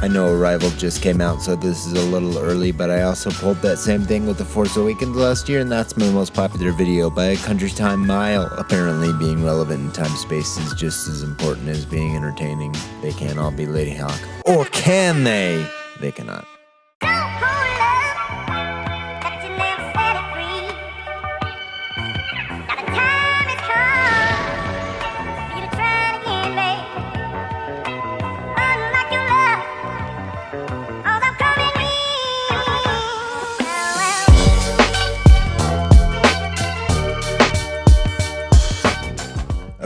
I know Arrival just came out, so this is a little early, but I also pulled that same thing with The Force Awakens last year, and that's my most popular video by a country's time mile. Apparently being relevant in time-space is just as important as being entertaining. They can't all be Lady Hawk. Or can they? They cannot.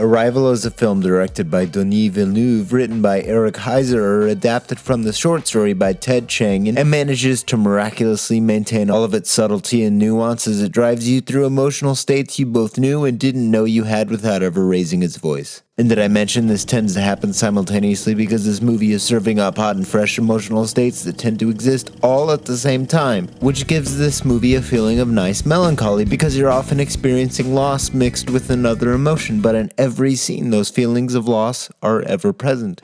Arrival is a film directed by Denis Villeneuve, written by Eric Heiser, adapted from the short story by Ted Chiang, and manages to miraculously maintain all of its subtlety and nuance as it drives you through emotional states you both knew and didn't know you had without ever raising its voice. And did I mention this tends to happen simultaneously because this movie is serving up hot and fresh emotional states that tend to exist all at the same time, which gives this movie a feeling of nice melancholy because you're often experiencing loss mixed with another emotion, but in every scene those feelings of loss are ever present.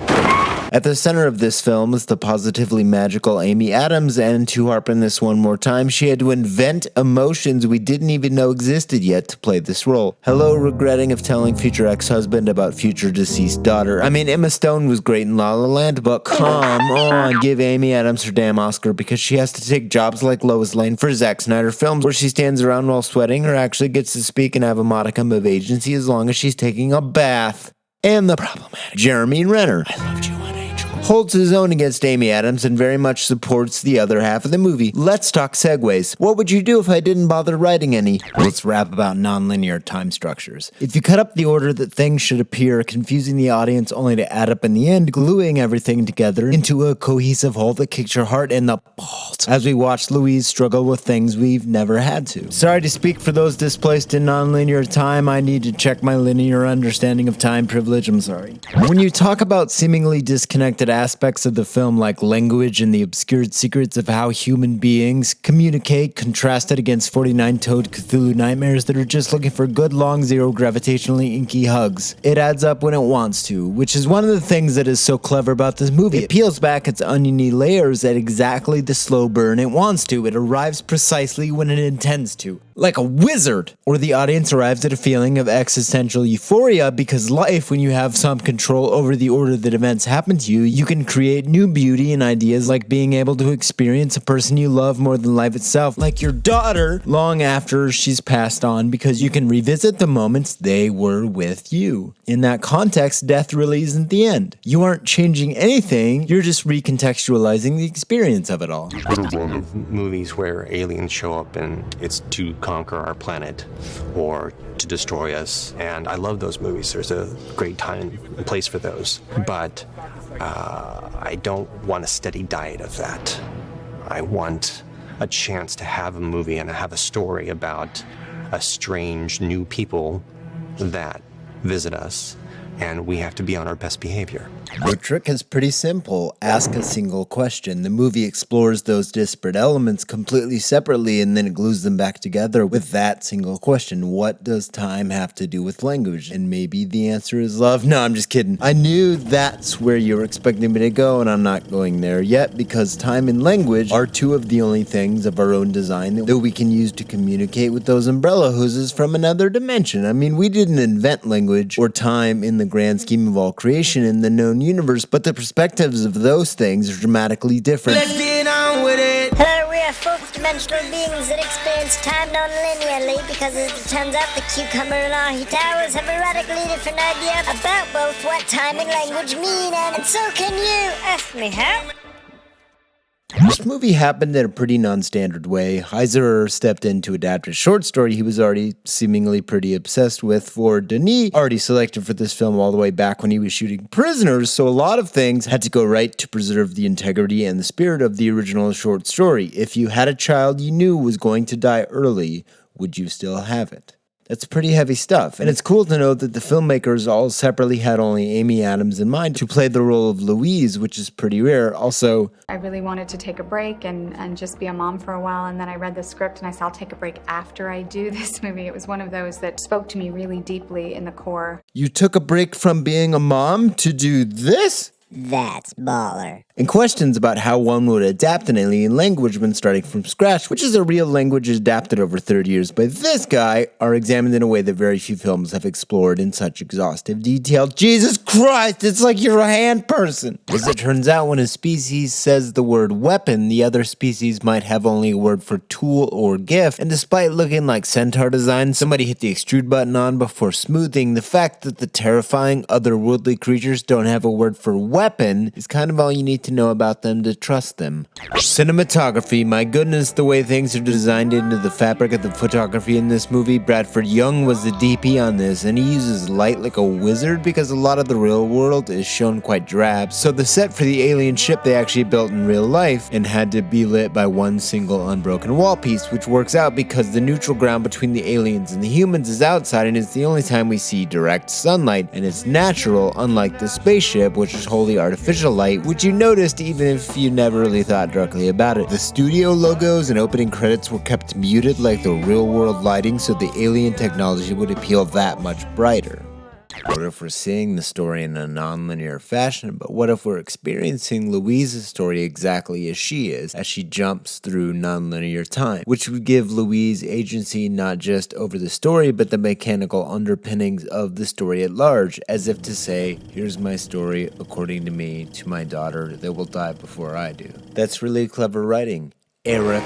At the center of this film is the positively magical Amy Adams, and to harpen this one more time, she had to invent emotions we didn't even know existed yet to play this role. Hello, regretting of telling future ex-husband about future deceased daughter. I mean, Emma Stone was great in La La Land, but come on, give Amy Adams her damn Oscar because she has to take jobs like Lois Lane for Zack Snyder films where she stands around while sweating or actually gets to speak and have a modicum of agency as long as she's taking a bath. And the problematic Jeremy Renner. I loved you on Angel. Holds his own against Amy Adams and very much supports the other half of the movie. Let's talk segues. What would you do if I didn't bother writing any? Let's rap about nonlinear time structures. If you cut up the order that things should appear, confusing the audience only to add up in the end, gluing everything together into a cohesive whole that kicks your heart in the balls as we watch Louise struggle with things we've never had to. Sorry to speak for those displaced in nonlinear time. I need to check my linear understanding of time privilege. I'm sorry. When you talk about seemingly disconnected aspects of the film like language and the obscured secrets of how human beings communicate contrasted against 49-toed Cthulhu nightmares that are just looking for good long zero gravitationally inky hugs, it adds up when it wants to, which is one of the things that is so clever about this movie. It peels back its oniony layers at exactly the slow burn it wants to. It arrives precisely when it intends to. Like a wizard! Or the audience arrives at a feeling of existential euphoria because life, when you have some control over the order that events happen to you, you can create new beauty and ideas like being able to experience a person you love more than life itself, like your daughter, long after she's passed on because you can revisit the moments they were with you. In that context, death really isn't the end. You aren't changing anything, you're just recontextualizing the experience of it all. There's a run of movies where aliens show up and it's to conquer our planet or to destroy us, and I love those movies. There's a great time and place for those, but I don't want a steady diet of that. I want a chance to have a movie and have a story about a strange new people that visit us, and we have to be on our best behavior. The trick is pretty simple. Ask a single question. The movie explores those disparate elements completely separately and then it glues them back together with that single question. What does time have to do with language? And maybe the answer is love. No, I'm just kidding. I knew that's where you were expecting me to go, and I'm not going there yet because time and language are two of the only things of our own design that we can use to communicate with those umbrella hoses from another dimension. I mean, we didn't invent language or time in the grand scheme of all creation in the known universe, but the perspectives of those things are dramatically different. Let's get on with it. Hello, we are fourth-dimensional beings that experience time non-linearly because, as it turns out, the cucumber and our towers have a radically different idea about both what time and language mean, and so can you. Ask me how? This movie happened in a pretty non-standard way. Heiser stepped in to adapt a short story he was already seemingly pretty obsessed with for Denis, already selected for this film all the way back when he was shooting Prisoners, so a lot of things had to go right to preserve the integrity and the spirit of the original short story. If you had a child you knew was going to die early, would you still have it? That's pretty heavy stuff, and it's cool to know that the filmmakers all separately had only Amy Adams in mind to play the role of Louise, which is pretty rare. Also, I really wanted to take a break and just be a mom for a while, and then I read the script and I said I'll take a break after I do this movie. It was one of those that spoke to me really deeply in the core. You took a break from being a mom to do this? That's baller. and questions about how one would adapt an alien language when starting from scratch, which is a real language adapted over 30 years by this guy, are examined in a way that very few films have explored in such exhaustive detail. Jesus Christ, it's like you're a hand person! As it turns out, when a species says the word weapon, the other species might have only a word for tool or gift, and despite looking like centaur design somebody hit the extrude button on before smoothing, the fact that the terrifying otherworldly creatures don't have a word for weapon is kind of all you need to know about them to trust them. Cinematography, my goodness, the way things are designed into the fabric of the photography in this movie. Bradford Young was the DP on this, and he uses light like a wizard because a lot of the real world is shown quite drab, so the set for the alien ship they actually built in real life and had to be lit by one single unbroken wall piece, which works out because the neutral ground between the aliens and the humans is outside, and it's the only time we see direct sunlight, and it's natural, unlike the spaceship, which is wholly artificial light, which you noticed even if you never really thought directly about it. The studio logos and opening credits were kept muted like the real world lighting, so the alien technology would appeal that much brighter. What if we're seeing the story in a non-linear fashion, but what if we're experiencing Louise's story exactly as she is, as she jumps through non-linear time, which would give Louise agency not just over the story, but the mechanical underpinnings of the story at large, as if to say, here's my story according to me, to my daughter that will die before I do. That's really clever writing, Eric.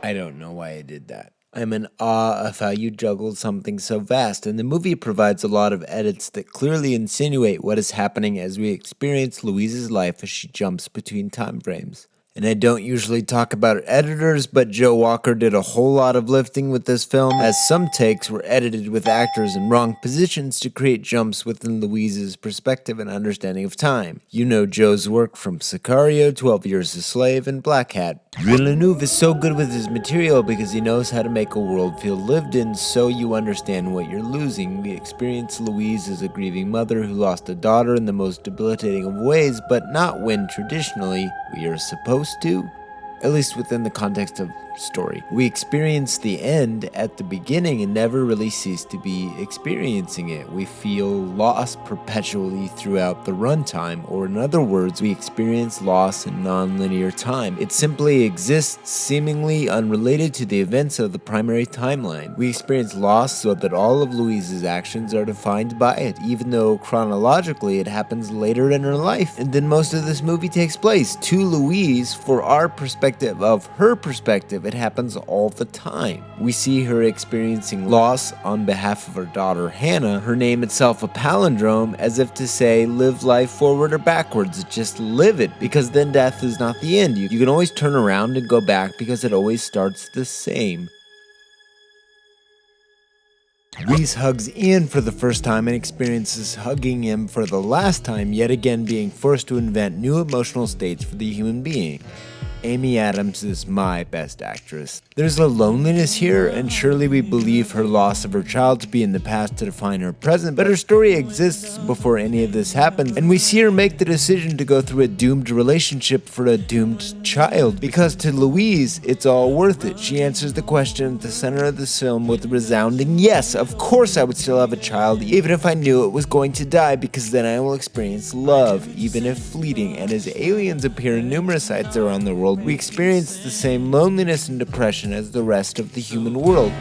I don't know why I did that. I'm in awe of how you juggled something so vast, and the movie provides a lot of edits that clearly insinuate what is happening as we experience Louise's life as she jumps between time frames. And I don't usually talk about editors, but Joe Walker did a whole lot of lifting with this film, as some takes were edited with actors in wrong positions to create jumps within Louise's perspective and understanding of time. You know Joe's work from Sicario, 12 Years a Slave, and Black Hat. Villeneuve is so good with his material because he knows how to make a world feel lived in so you understand what you're losing. We experience Louise as a grieving mother who lost a daughter in the most debilitating of ways, but not when traditionally we are supposed to, at least within the context of story. We experience the end at the beginning and never really cease to be experiencing it. We feel loss perpetually throughout the runtime, or in other words, we experience loss in non-linear time. It simply exists seemingly unrelated to the events of the primary timeline. We experience loss so that all of Louise's actions are defined by it, even though chronologically it happens later in her life. And then most of this movie takes place to Louise for our perspective of her perspective. It happens all the time. We see her experiencing loss on behalf of her daughter Hannah, her name itself a palindrome, as if to say live life forward or backwards, just live it, because then death is not the end. You can always turn around and go back because it always starts the same. Louise hugs Ian for the first time and experiences hugging him for the last time, yet again being forced to invent new emotional states for the human being. Amy Adams is my best actress. There's a loneliness here, and surely we believe her loss of her child to be in the past to define her present, but her story exists before any of this happens, and we see her make the decision to go through a doomed relationship for a doomed child, because to Louise, it's all worth it. She answers the question at the center of this film with a resounding yes, of course I would still have a child, even if I knew it was going to die, because then I will experience love, even if fleeting, and as aliens appear in numerous sites around the world, we experience the same loneliness and depression as the rest of the human world.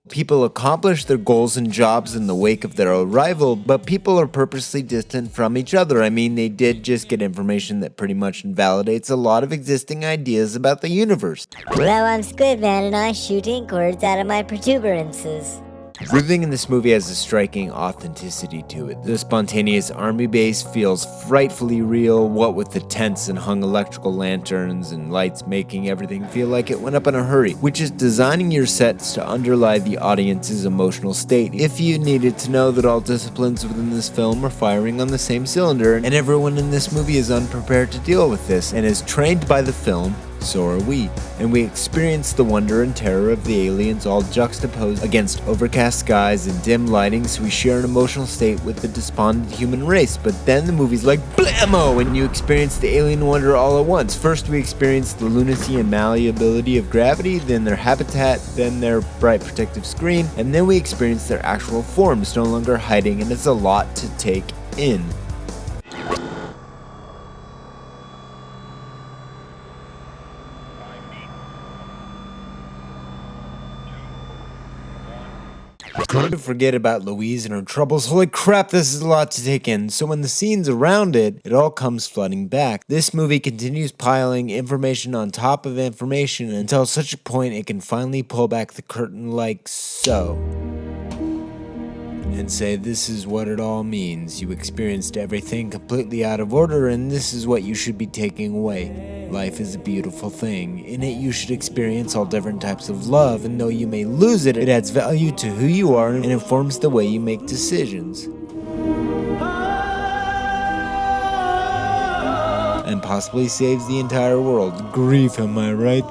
People accomplish their goals and jobs in the wake of their arrival, but people are purposely distant from each other. I mean, they did just get information that pretty much invalidates a lot of existing ideas about the universe. Well, I'm Squidman and I shoot ink words out of my protuberances. Everything in this movie has a striking authenticity to it. The spontaneous army base feels frightfully real, what with the tents and hung electrical lanterns and lights making everything feel like it went up in a hurry, which is designing your sets to underlie the audience's emotional state. If you needed to know that all disciplines within this film are firing on the same cylinder, and everyone in this movie is unprepared to deal with this and is trained by the film, so are we, and we experience the wonder and terror of the aliens all juxtaposed against overcast skies and dim lighting, so we share an emotional state with the despondent human race. But then the movie's like blammo, and you experience the alien wonder all at once. First we experience the lunacy and malleability of gravity, then their habitat, then their bright protective screen, and then we experience their actual forms no longer hiding, and it's a lot to take in. Don't forget about Louise and her troubles. Holy crap, this is a lot to take in. So when the scenes around it, it all comes flooding back. This movie continues piling information on top of information until such a point it can finally pull back the curtain like so. And say, this is what it all means. You experienced everything completely out of order, and this is what you should be taking away. Life is a beautiful thing. In it, you should experience all different types of love, and though you may lose it, it adds value to who you are and informs the way you make decisions. And possibly saves the entire world. Grief, am I right?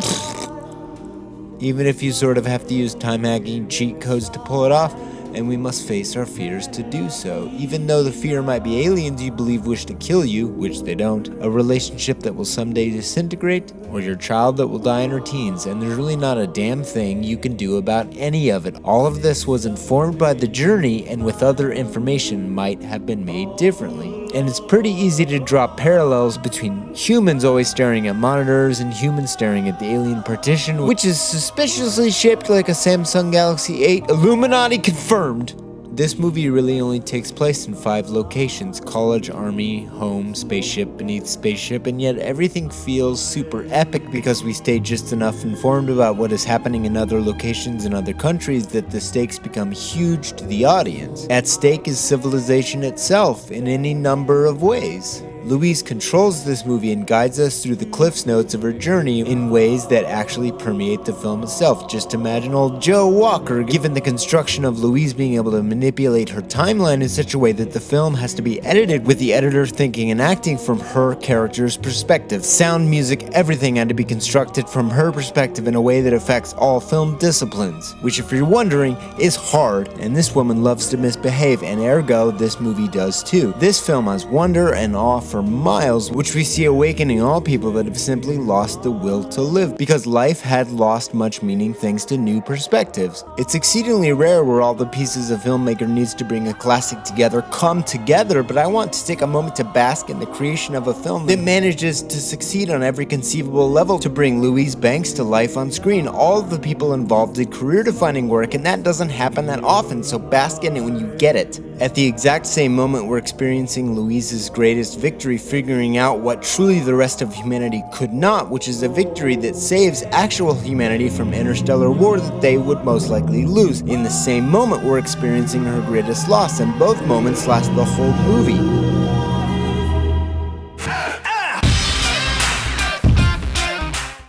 Even if you sort of have to use time-hacking cheat codes to pull it off, and we must face our fears to do so. Even though the fear might be aliens you believe wish to kill you, which they don't, a relationship that will someday disintegrate, or your child that will die in her teens, and there's really not a damn thing you can do about any of it. All of this was informed by the journey, and with other information might have been made differently. And it's pretty easy to draw parallels between humans always staring at monitors and humans staring at the alien partition, which is suspiciously shaped like a Samsung Galaxy 8. Illuminati confirmed. This movie really only takes place in 5 locations: college, army, home, spaceship, beneath spaceship, and yet everything feels super epic because we stay just enough informed about what is happening in other locations in other countries that the stakes become huge to the audience. At stake is civilization itself in any number of ways. Louise controls this movie and guides us through the cliffs notes of her journey in ways that actually permeate the film itself. Just imagine old Joe Walker given the construction of Louise being able to manipulate her timeline in such a way that the film has to be edited with the editor thinking and acting from her character's perspective. Sound, music, everything had to be constructed from her perspective in a way that affects all film disciplines, which, if you're wondering, is hard, and this woman loves to misbehave, and ergo this movie does too. This film has wonder and awe for miles, which we see awakening all people that have simply lost the will to live, because life had lost much meaning thanks to new perspectives. It's exceedingly rare where all the pieces a filmmaker needs to bring a classic together come together, but I want to take a moment to bask in the creation of a film that manages to succeed on every conceivable level to bring Louise Banks to life on screen. All of the people involved did career-defining work, and that doesn't happen that often, so bask in it when you get it. At the exact same moment we're experiencing Louise's greatest victory, figuring out what truly the rest of humanity could not, which is a victory that saves actual humanity from interstellar war that they would most likely lose. In the same moment we're experiencing her greatest loss, and both moments last the whole movie.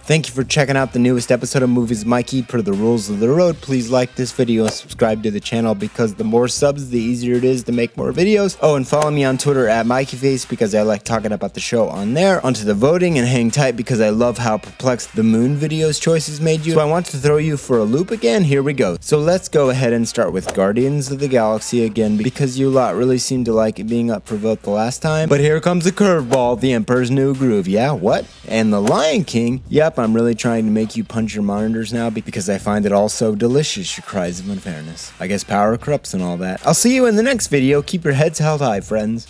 Thank you for checking out the newest episode of Movies Mikey. Per the rules of the road, please like this video and subscribe to the channel, because the more subs, the easier it is to make more videos. Oh, and follow me on Twitter at MikeyFace, because I like talking about the show on there. Onto the voting, and hang tight because I love how perplexed the Moon video's choices made you. So I want to throw you for a loop again. Here we go. So let's go ahead and start with Guardians of the Galaxy again, because you lot really seemed to like it being up for vote the last time. But here comes the curveball, The Emperor's New Groove. Yeah, what? And The Lion King. Yep, I'm really trying to make you punch your monitors now because I find it all so delicious, your cries of unfairness. I guess power corrupts and all that. I'll see you in the next video. Keep your heads held high, friends.